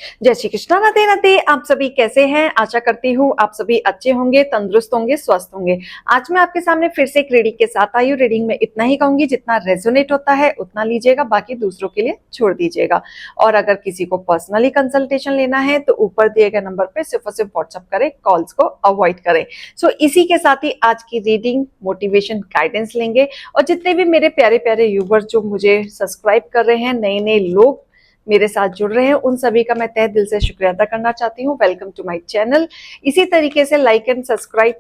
जय श्री कृष्णा। राधे राधे। आप सभी कैसे हैं? आशा करती हूँ आप सभी अच्छे होंगे, तंदुरुस्त होंगे, स्वस्थ होंगे। आज मैं आपके सामने फिर से एक रीडिंग के साथ आई हूँ। रीडिंग में इतना ही कहूंगी, जितना रेजोनेट होता है उतना लीजिएगा, बाकी दूसरों के लिए छोड़ दीजिएगा। और अगर किसी को पर्सनली कंसल्टेशन लेना है तो ऊपर दिए गए नंबर पे सिर्फ और सिर्फ व्हाट्सअप करें, कॉल्स को अवॉइड करें। सो इसी के साथ ही आज की रीडिंग मोटिवेशन गाइडेंस लेंगे। और जितने भी मेरे प्यारे प्यारे व्यूवर्स जो मुझे सब्सक्राइब कर रहे हैं, नए नए लोग मेरे साथ जुड़ रहे हैं, उन सभी का मैं तहे दिल से शुक्रिया अदा करना चाहती हूँ। Welcome to my channel. इसी तरीके से like and subscribe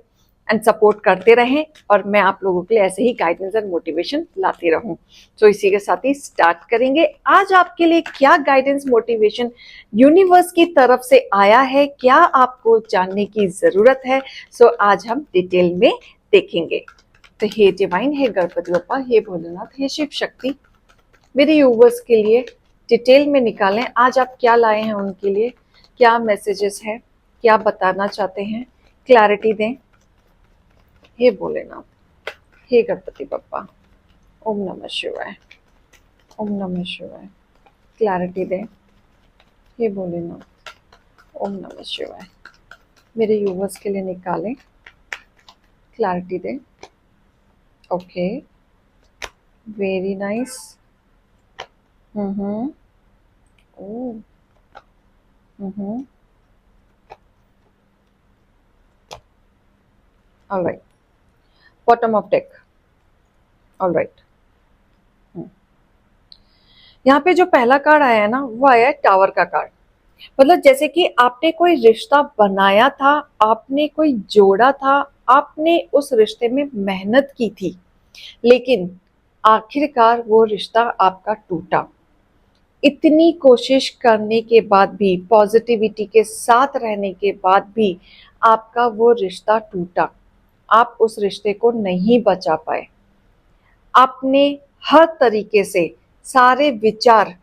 and support करते रहें और मैं आप लोगों के लिए ऐसे ही गाइडेंस एंड मोटिवेशन लाती रहूं। तो इसी के साथ ही स्टार्ट करेंगे। आज आपके लिए क्या गाइडेंस मोटिवेशन यूनिवर्स की तरफ से आया है, क्या आपको जानने की जरूरत है? सो आज हम डिटेल में देखेंगे। तो हे डिवाइन, हे गणपति बप्पा, हे भोलेनाथ, हे शिव शक्ति, मेरे यूवर्स के लिए डिटेल में निकालें आज आप क्या लाए हैं, उनके लिए क्या मैसेजेस हैं, क्या बताना चाहते हैं, क्लैरिटी दें। हे भोलेनाथ, हे गणपति बप्पा, ओम नमः शिवाय, ओम नमः शिवाय, क्लैरिटी दें। हे भोलेनाथ, ओम नमः शिवाय, मेरे यूवर्स के लिए निकालें, क्लैरिटी दें। Okay, very nice. Oh, all right, bottom of deck. All right, यहाँ पे जो पहला कार्ड आया है ना, वो आया है टावर का कार्ड। मतलब जैसे कि आपने कोई रिश्ता बनाया था, आपने कोई जोड़ा था, आपने उस रिश्ते में मेहनत की थी, लेकिन आखिरकार वो रिश्ता आपका टूटा। इतनी कोशिश करने के बाद भी, पॉजिटिविटी के साथ रहने के बाद भी आपका वो रिश्ता टूटा। आप उस रिश्ते को नहीं बचा पाए। आपने हर तरीके से सारे विचार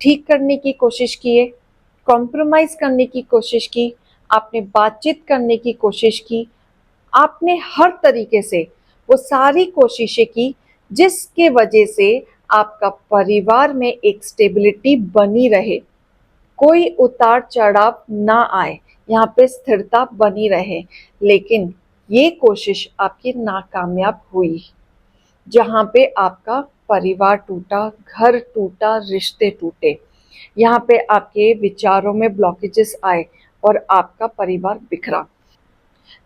ठीक करने की कोशिश किए, कॉम्प्रोमाइज करने की कोशिश की, आपने बातचीत करने की कोशिश की, आपने हर तरीके से वो सारी कोशिशें की जिसके वजह से आपका परिवार में एक स्टेबिलिटी बनी रहे, कोई उतार चढ़ाव ना आए, यहाँ पे स्थिरता बनी रहे। लेकिन ये कोशिश आपकी नाकामयाब हुई, जहाँ पे आपका परिवार टूटा, घर टूटा, रिश्ते टूटे। यहाँ पे आपके विचारों में ब्लॉकेजेस आए और आपका परिवार बिखरा।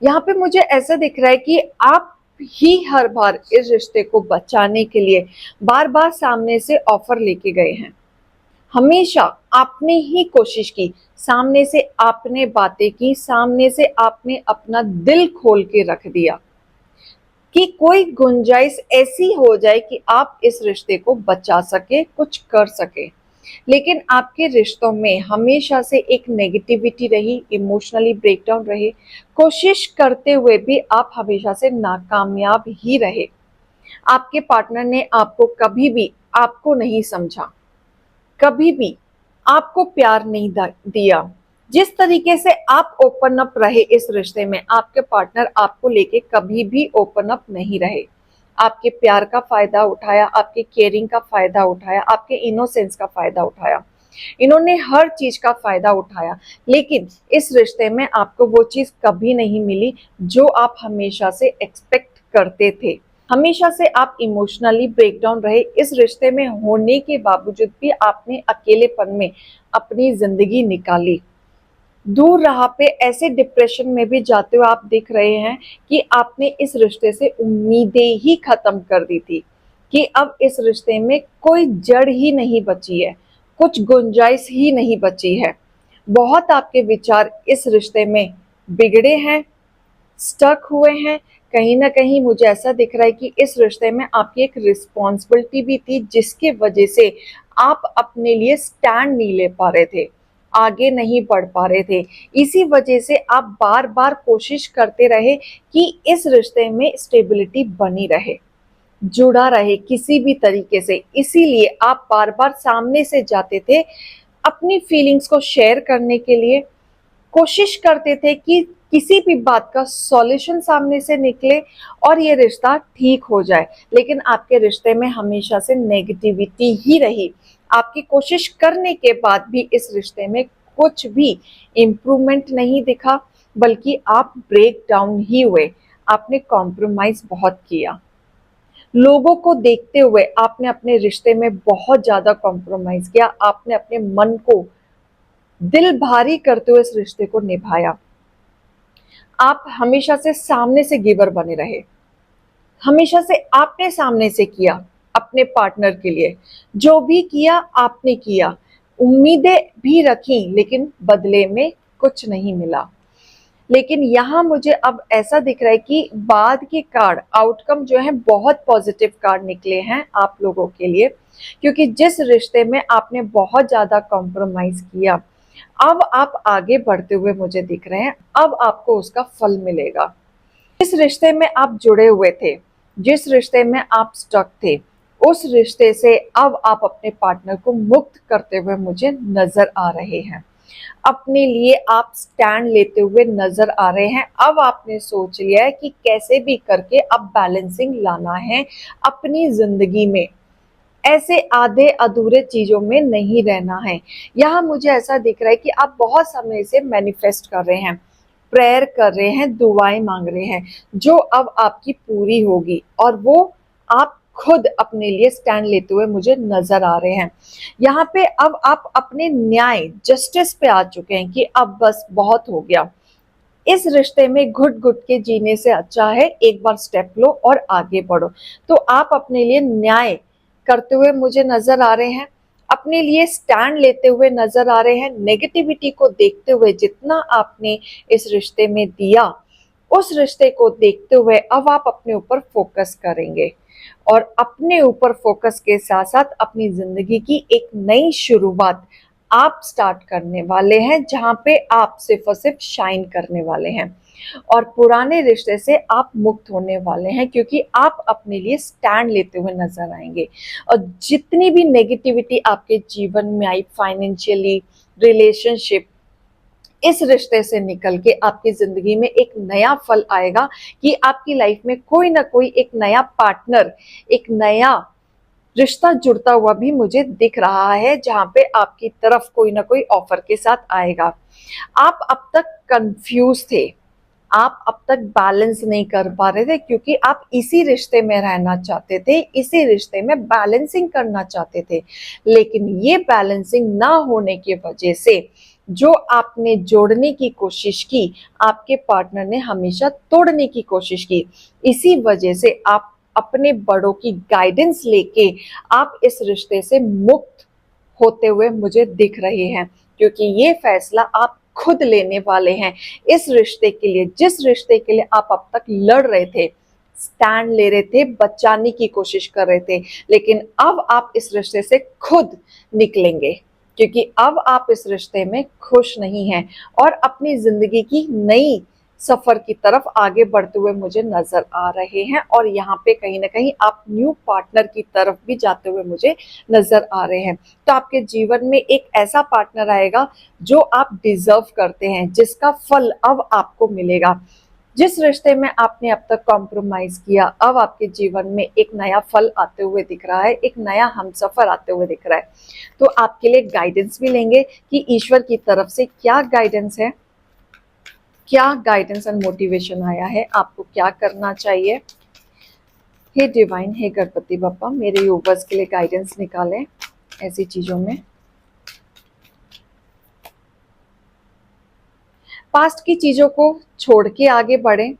यहाँ पे मुझे ऐसा दिख रहा है कि आप ही हर बार इस रिश्ते को बचाने के लिए बार बार सामने से ऑफर लेके गए हैं। हमेशा आपने ही कोशिश की, सामने से आपने बातें की, सामने से आपने अपना दिल खोल के रख दिया कि कोई गुंजाइश ऐसी हो जाए कि आप इस रिश्ते को बचा सके, कुछ कर सके। लेकिन आपके रिश्तों में हमेशा से एक नेगेटिविटी रही, इमोशनली ब्रेकडाउन रहे, कोशिश करते हुए भी आप हमेशा से नाकामयाब ही रहे। आपके पार्टनर ने आपको कभी भी आपको नहीं समझा, कभी भी आपको प्यार नहीं दिया। जिस तरीके से आप ओपन अप रहे इस रिश्ते में, आपके पार्टनर आपको लेके कभी भी ओपन अप नहीं रहे। आपके प्यार का फायदा उठाया, आपके केयरिंग का फायदा उठाया, आपके इनोसेंस का फायदा उठाया। इन्होंने हर चीज का फायदा उठाया, लेकिन इस रिश्ते में आपको वो चीज कभी नहीं मिली जो आप हमेशा से एक्सपेक्ट करते थे। हमेशा से आप इमोशनली ब्रेकडाउन रहे। इस रिश्ते में होने के बावजूद भी आपने अकेलेपन में अपनी जिंदगी निकाली। दूर राह पे ऐसे डिप्रेशन में भी जाते हुए आप दिख रहे हैं कि आपने इस रिश्ते से उम्मीदें ही खत्म कर दी थी कि अब इस रिश्ते में कोई जड़ ही नहीं बची है, कुछ गुंजाइश ही नहीं बची है। बहुत आपके विचार इस रिश्ते में बिगड़े हैं, स्टक हुए हैं। कहीं ना कहीं मुझे ऐसा दिख रहा है कि इस रिश्ते में आपकी एक रिस्पॉन्सिबिलिटी भी थी, जिसके वजह से आप अपने लिए स्टैंड नहीं ले पा रहे थे, आगे नहीं बढ़ पा रहे थे। इसी वजह से आप बार बार कोशिश करते रहे कि इस रिश्ते में स्टेबिलिटी बनी रहे, जुड़ा रहे किसी भी तरीके से। इसीलिए आप बार बार सामने से जाते थे, अपनी फीलिंग्स को शेयर करने के लिए कोशिश करते थे कि किसी भी बात का सॉल्यूशन सामने से निकले और ये रिश्ता ठीक हो जाए। लेकिन आपके रिश्ते में हमेशा से नेगेटिविटी ही रही। आपकी कोशिश करने के बाद भी इस रिश्ते में कुछ भी इम्प्रूवमेंट नहीं दिखा, बल्कि आप ब्रेक डाउन ही हुए। आपने कॉम्प्रोमाइज बहुत किया। लोगों को देखते हुए आपने अपने रिश्ते में बहुत ज्यादा कॉम्प्रोमाइज किया। आपने अपने मन को दिल भारी करते हुए इस रिश्ते को निभाया। आप हमेशा से सामने से गिवर बने रहे। हमेशा से आपने सामने से किया अपने पार्टनर के लिए। जो भी किया आपने किया। उम्मीदें भी रखी, लेकिन बदले में कुछ नहीं मिला। लेकिन यहाँ मुझे अब ऐसा दिख रहा है कि बाद के कार्ड आउटकम जो है बहुत पॉजिटिव कार्ड निकले हैं आप लोगों के लिए, क्योंकि जिस रिश्ते में आपने बहुत ज्यादा कॉम्प्रोमाइज किया, अब आप आगे बढ़ते हुए मुझे दिख रहे हैं। अब आपको उसका फल मिलेगा। जिस रिश्ते में आप जुड़े हुए थे, जिस रिश्ते में आप स्टक थे, उस रिश्ते से अब आप अपने पार्टनर को मुक्त करते हुए मुझे नजर आ रहे हैं। अपने लिए आप स्टैंड लेते हुए नजर आ रहे हैं। अब आपने सोच लिया है कि कैसे भी करके अब बैलेंसिंग लाना है अपनी जिंदगी में। ऐसे आधे अधूरे चीजों में नहीं रहना है। यहाँ मुझे ऐसा दिख रहा है कि आप बहुत समय से मैनिफेस्ट कर रहे हैं, प्रेयर कर रहे हैं, दुआएं मांग रहे हैं, जो अब आपकी पूरी होगी। और वो आप खुद अपने लिए स्टैंड लेते हुए मुझे नजर आ रहे हैं। यहाँ पे अब आप अपने न्याय जस्टिस पे आ चुके हैं कि अब बस बहुत हो गया। इस रिश्ते में घुट घुट के जीने से अच्छा है एक बार स्टेप लो और आगे बढ़ो। तो आप अपने लिए न्याय करते हुए मुझे नजर आ रहे हैं, अपने लिए स्टैंड लेते हुए नजर आ रहे हैं। नेगेटिविटी को देखते हुए जितना आपने इस रिश्ते में दिया, उस रिश्ते को देखते हुए अब आप अपने ऊपर फोकस करेंगे। और अपने ऊपर फोकस के साथ साथ अपनी जिंदगी की एक नई शुरुआत आप स्टार्ट करने वाले हैं, जहां पे आप सिर्फ और सिर्फ शाइन करने वाले हैं। और पुराने रिश्ते से आप मुक्त होने वाले हैं, क्योंकि आप अपने लिए स्टैंड लेते हुए नजर आएंगे। और जितनी भी नेगेटिविटी आपके जीवन में आई, फाइनेंशियली, रिलेशनशिप, इस रिश्ते से निकल के आपकी जिंदगी में एक नया फल आएगा कि आपकी लाइफ में कोई ना कोई एक नया पार्टनर, एक नया रिश्ता जुड़ता हुआ भी मुझे दिख रहा है, जहां पे आपकी तरफ कोई ना कोई ऑफर के साथ आएगा। आप अब तक कंफ्यूज थे, आप अब तक बैलेंस नहीं कर पा रहे थे, क्योंकि आप इसी रिश्ते में रहना चाहते थे, इसी रिश्ते में बैलेंसिंग करना चाहते थे। लेकिन ये बैलेंसिंग ना होने की वजह से जो आपने जोड़ने की कोशिश की, आपके पार्टनर ने हमेशा तोड़ने की कोशिश की। इसी वजह से आप अपने बड़ों की गाइडेंस लेके आप इस रिश्ते से मुक्त होते हुए मुझे दिख रहे हैं, क्योंकि ये फैसला आप खुद लेने वाले हैं इस रिश्ते के लिए, जिस रिश्ते के लिए आप अब तक लड़ रहे थे, स्टैंड ले रहे थे, बचाने की कोशिश कर रहे थे। लेकिन अब आप इस रिश्ते से खुद निकलेंगे, क्योंकि अब आप इस रिश्ते में खुश नहीं हैं और अपनी जिंदगी की नई सफर की तरफ आगे बढ़ते हुए मुझे नजर आ रहे हैं। और यहाँ पे कहीं ना कहीं आप न्यू पार्टनर की तरफ भी जाते हुए मुझे नजर आ रहे हैं। तो आपके जीवन में एक ऐसा पार्टनर आएगा जो आप डिजर्व करते हैं, जिसका फल अब आपको मिलेगा। जिस रिश्ते में आपने अब तक कॉम्प्रोमाइज किया, अब आपके जीवन में एक नया फल आते हुए दिख रहा है, एक नया हमसफर आते हुए दिख रहा है। तो आपके लिए गाइडेंस भी लेंगे कि ईश्वर की तरफ से क्या गाइडेंस है, क्या गाइडेंस एंड मोटिवेशन आया है, आपको क्या करना चाहिए। हे डिवाइन, हे गणपति बप्पा, मेरे यूवर्स के लिए गाइडेंस निकालें ऐसी चीजों में। पास्ट की चीजों को छोड़ के आगे बढ़ें।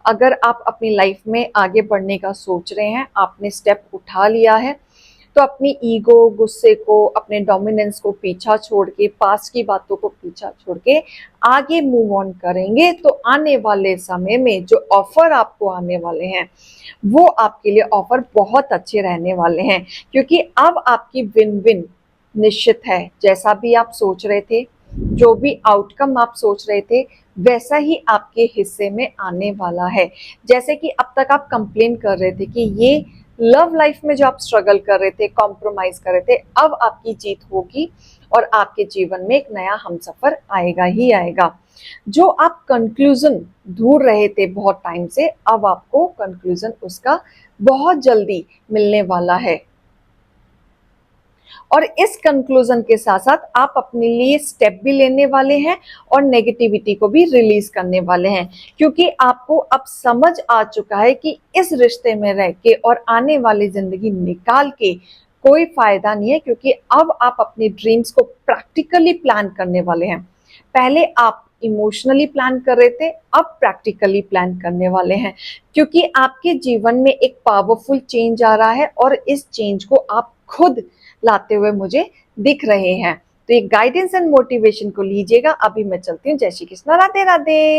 अगर आप अपनी लाइफ में आगे बढ़ने का सोच रहे हैं, आपने स्टेप उठा लिया है, तो अपनी ईगो, गुस्से को, अपने डोमिनेंस को पीछा छोड़ के, पास्ट की बातों को पीछा छोड़ के आगे मूव ऑन करेंगे, तो आने वाले समय में जो ऑफर आपको आने वाले हैं, वो आपके लिए ऑफर बहुत अच्छे रहने वाले हैं। क्योंकि अब आपकी विन विन निश्चित है। जैसा भी आप सोच रहे थे, जो भी आउटकम आप सोच रहे थे, वैसा ही आपके हिस्से में आने वाला है। जैसे कि अब तक आप कंप्लेन कर रहे थे कि ये लव लाइफ में जो आप स्ट्रगल कर रहे थे, कॉम्प्रोमाइज कर रहे थे, अब आपकी जीत होगी और आपके जीवन में एक नया हमसफर आएगा ही आएगा। जो आप कंक्लूजन ढूंढ रहे थे बहुत टाइम से, अब आपको कंक्लूजन उसका बहुत जल्दी मिलने वाला है। और इस कंक्लूजन के साथ साथ आप अपने लिए स्टेप भी लेने वाले हैं और नेगेटिविटी को भी रिलीज करने वाले हैं, क्योंकि आपको अब समझ आ चुका है कि इस रिश्ते में रह के और आने वाली जिंदगी निकाल के कोई फायदा नहीं है, क्योंकि अब आप अपनी ड्रीम्स को प्रैक्टिकली प्लान करने वाले हैं। पहले आप इमोशनली प्लान कर रहे थे, अब प्रैक्टिकली प्लान करने वाले हैं, क्योंकि आपके जीवन में एक पावरफुल चेंज आ रहा है और इस चेंज को आप खुद लाते हुए मुझे दिख रहे हैं। तो ये गाइडेंस एंड मोटिवेशन को लीजिएगा। अभी मैं चलती हूँ। जय श्री कृष्णा, राधे राधे।